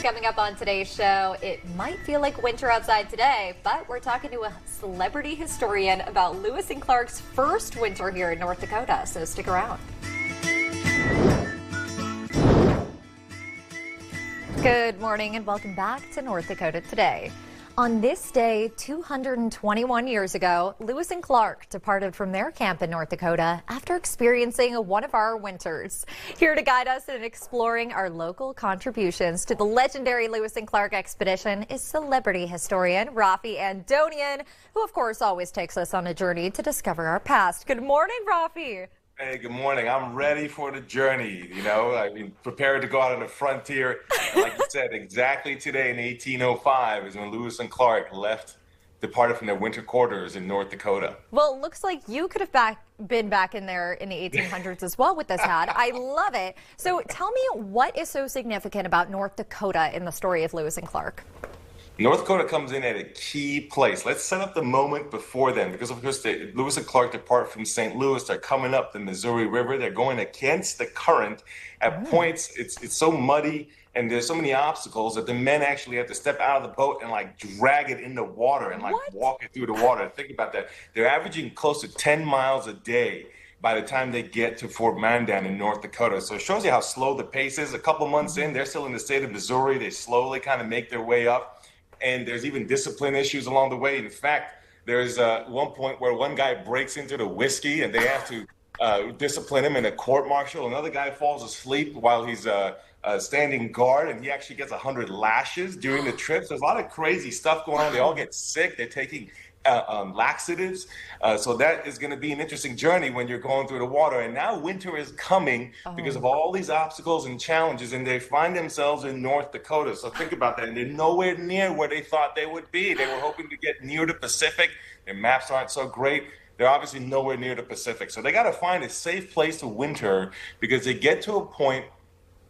Coming up on today's show, it might feel like winter outside today, but we're talking to a celebrity historian about Lewis and Clark's first winter here in North Dakota, so stick around. Good morning and welcome back to North Dakota Today. On this day, 221 years ago, Lewis and Clark departed from their camp in North Dakota after experiencing one of our winters. Here to guide us in exploring our local contributions to the legendary Lewis and Clark expedition is celebrity historian Raffi Andonian, who of course always takes us on a journey to discover our past. Good morning, Raffi. Hey, good morning. I'm ready for the journey, I mean, prepared to go out on the frontier. And like you said, exactly today in 1805 is when Lewis and Clark departed from their winter quarters in North Dakota. Well, it looks like you could have been back in there in the 1800s as well with this hat. I love it. So tell me, what is so significant about North Dakota in the story of Lewis and Clark? North Dakota comes in at a key place. Let's set up the moment before then, because of course Lewis and Clark depart from St. Louis. They're coming up the Missouri River. They're going against the current. At points, it's so muddy and there's so many obstacles that the men actually have to step out of the boat and like drag it in the water and like walk it through the water. Think about that. They're averaging close to 10 miles a day by the time they get to Fort Mandan in North Dakota. So it shows you how slow the pace is. A couple months in, they're still in the state of Missouri. They slowly kind of make their way up. And there's even discipline issues along the way. In fact, there's one point where one guy breaks into the whiskey and they have to discipline him in a court martial. Another guy falls asleep while he's standing guard, and he actually gets 100 lashes during the trip. So there's a lot of crazy stuff going on. They all get sick. They're taking laxatives. So that is going to be an interesting journey when you're going through the water. And now winter is coming because of all these obstacles and challenges, and they find themselves in North Dakota. So think about that. And they're nowhere near where they thought they would be. They were hoping to get near the Pacific. Their maps aren't so great. They're obviously nowhere near the Pacific. So they got to find a safe place to winter, because they get to a point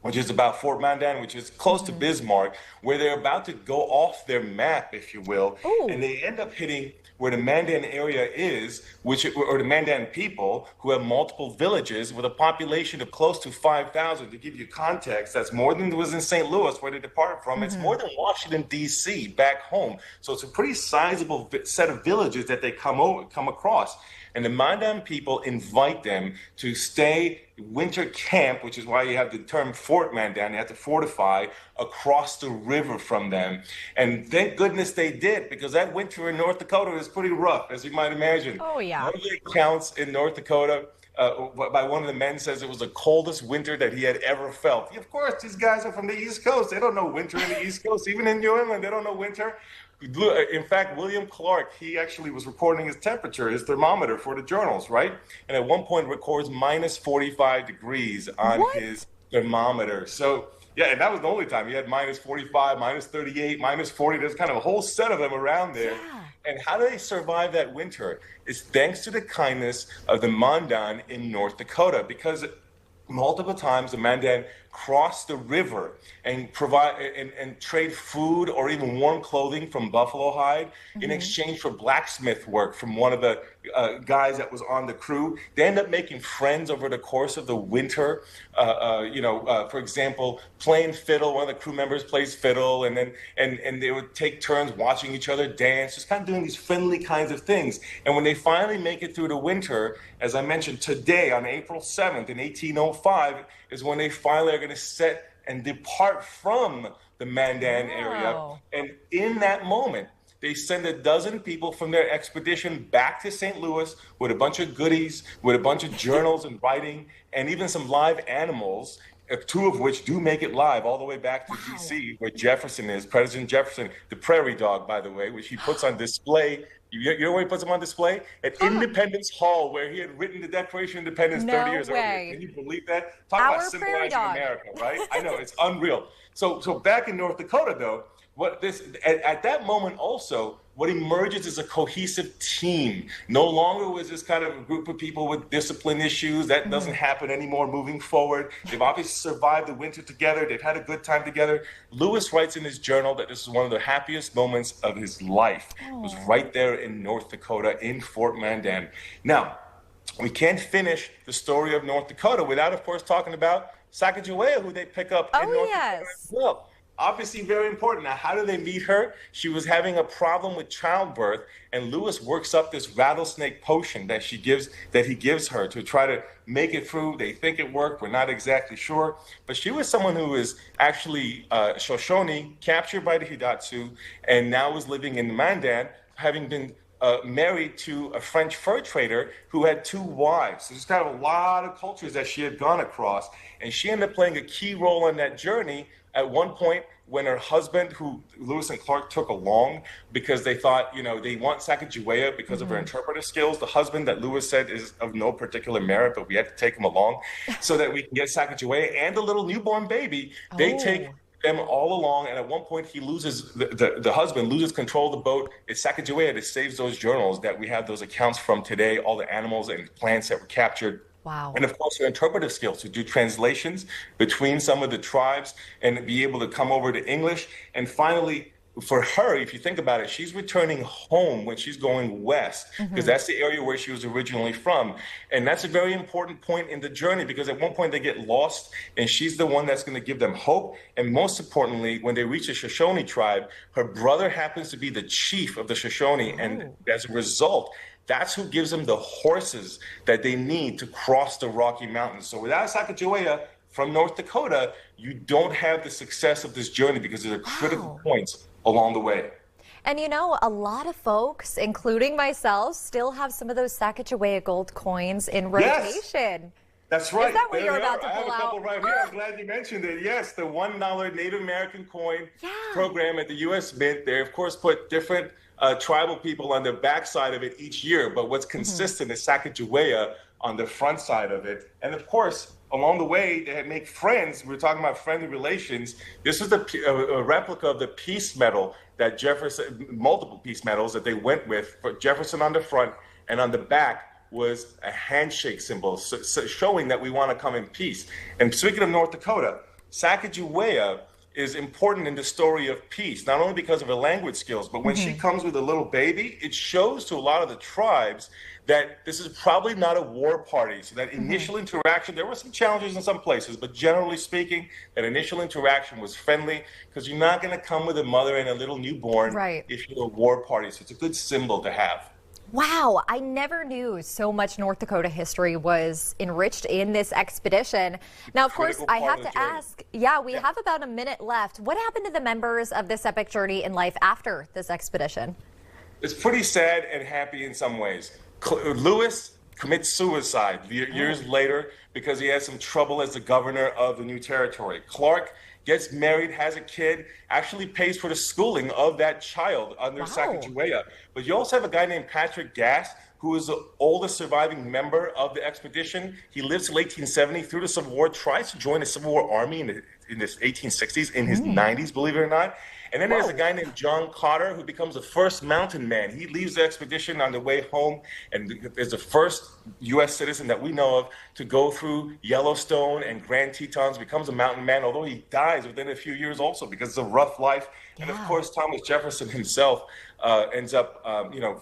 which is about Fort Mandan, which is close to Bismarck, where they're about to go off their map, if you will, and they end up hitting where the Mandan area is, or the Mandan people, who have multiple villages with a population of close to 5,000. To give you context, that's more than was in St. Louis, where they departed from. It's more than Washington, D.C., back home. So it's a pretty sizable set of villages that they come across. And the Mandan people invite them to stay winter camp, which is why you have the term Fort Mandan. They have to fortify across the river from them. And thank goodness they did, because that winter in North Dakota is pretty rough, as you might imagine. Oh, yeah. One of the accounts in North Dakota by one of the men says it was the coldest winter that he had ever felt. Of course, these guys are from the East Coast. They don't know winter in the East Coast. Even in New England, they don't know winter. In fact, William Clark, he actually was recording his temperature, his thermometer for the journals, right? And at one point records minus 45 degrees on his thermometer. So, yeah, and that was the only time. He had minus 45, minus 38, minus 40. There's kind of a whole set of them around there. Yeah. And how do they survive that winter? It's thanks to the kindness of the Mandan in North Dakota, because multiple times the Mandan cross the river and provide and trade food or even warm clothing from buffalo hide in exchange for blacksmith work from one of the guys that was on the crew. They end up making friends over the course of the winter. For example, playing fiddle. One of the crew members plays fiddle, and then and they would take turns watching each other dance, just kind of doing these friendly kinds of things. And when they finally make it through the winter, as I mentioned, today on April 7th in 1805 is when they finally are going to set and depart from the Mandan area. And in that moment, they send a dozen people from their expedition back to St. Louis with a bunch of goodies, with a bunch of journals and writing, and even some live animals, two of which do make it live all the way back to D.C., where Jefferson is, President Jefferson, the prairie dog, by the way, which he puts on display. You know where he puts them on display? At Independence Hall, where he had written the Declaration of Independence 30 years earlier. Can you believe that? Talk about symbolizing America, right? I know, it's unreal. So back in North Dakota, though, at that moment also, what emerges is a cohesive team. No longer was this kind of a group of people with discipline issues. That doesn't happen anymore moving forward. They've obviously survived the winter together. They've had a good time together. Lewis writes in his journal that this is one of the happiest moments of his life. It was right there in North Dakota, in Fort Mandan. Now, we can't finish the story of North Dakota without, of course, talking about Sacagawea, who they pick up in North Dakota as well. Obviously very important. Now, how do they meet her? She was having a problem with childbirth, and Lewis works up this rattlesnake potion that he gives her to try to make it through. They think it worked. We're not exactly sure. But she was someone who was actually Shoshone, captured by the Hidatsu, and now was living in Mandan, having been married to a French fur trader who had 2 wives. So there's kind of a lot of cultures that she had gone across, and she ended up playing a key role in that journey. At one point, when her husband, who Lewis and Clark took along because they thought, they want Sacagawea because of her interpretive skills. The husband that Lewis said is of no particular merit, but we had to take him along so that we can get Sacagawea and the little newborn baby. They take them all along, and at one point he loses, the husband loses control of the boat. It's Sacagawea that saves those journals that we have those accounts from today, all the animals and plants that were captured. Wow. And of course, her interpretive skills to do translations between some of the tribes and be able to come over to English. And finally, for her, if you think about it, she's returning home when she's going west, because that's the area where she was originally from. And that's a very important point in the journey, because at one point they get lost, and she's the one that's going to give them hope. And most importantly, when they reach the Shoshone tribe, her brother happens to be the chief of the Shoshone. And as a result, that's who gives them the horses that they need to cross the Rocky Mountains. So without Sacagawea from North Dakota, you don't have the success of this journey, because there are critical points along the way. And a lot of folks, including myself, still have some of those Sacagawea gold coins in rotation. Yes. That's right. Is that what there you're about to pull out? I have a couple out? right here. I'm glad you mentioned it. Yes, the $1 Native American coin program at the U.S. Mint. They, of course, put different tribal people on the backside of it each year. But what's consistent is Sacagawea on the front side of it. And, of course, along the way, they had make friends. We're talking about friendly relations. This is a replica of the peace medal that Jefferson, multiple peace medals that they went with. For Jefferson on the front, and on the back was a handshake symbol, so showing that we want to come in peace. And speaking of North Dakota, Sacagawea is important in the story of peace, not only because of her language skills, but when she comes with a little baby, it shows to a lot of the tribes that this is probably not a war party. So that initial interaction, there were some challenges in some places, but generally speaking, that initial interaction was friendly, because you're not going to come with a mother and a little newborn if you're a war party. So it's a good symbol to have. Wow, I never knew so much North Dakota history was enriched in this expedition. Now, of course, I have to ask, we have about a minute left. What happened to the members of this epic journey in life after this expedition? It's pretty sad and happy in some ways. Lewis commits suicide years later because he has some trouble as the governor of the new territory. Clark gets married, has a kid, actually pays for the schooling of that child under Sacagawea. But you also have a guy named Patrick Gass, who is the oldest surviving member of the expedition. He lives till 1870 through the Civil War, tries to join the Civil War Army in the 1860s, in his 90s, believe it or not. And then there's a guy named John Cotter, who becomes the first mountain man. He leaves the expedition on the way home and is the first U.S. citizen that we know of to go through Yellowstone and Grand Tetons, becomes a mountain man, although he dies within a few years also because it's a rough life. And of course, Thomas Jefferson himself ends up,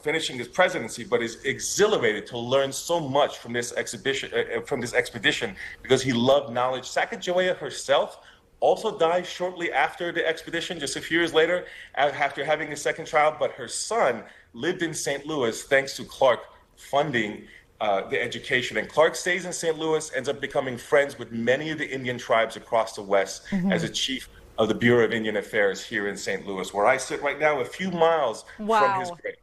finishing his presidency, but is exhilarated to learn so much from this expedition because he loved knowledge. Sacagawea herself also died shortly after the expedition, just a few years later, after having a second child. But her son lived in St. Louis thanks to Clark funding the education. And Clark stays in St. Louis, ends up becoming friends with many of the Indian tribes across the West as a chief of the Bureau of Indian Affairs here in St. Louis, where I sit right now, a few miles from his grave.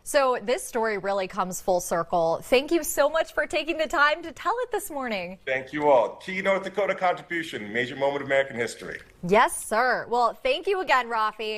So this story really comes full circle. Thank you so much for taking the time to tell it this morning. Thank you all. Key North Dakota contribution, major moment of American history. Yes, sir. Well, thank you again, Raffi.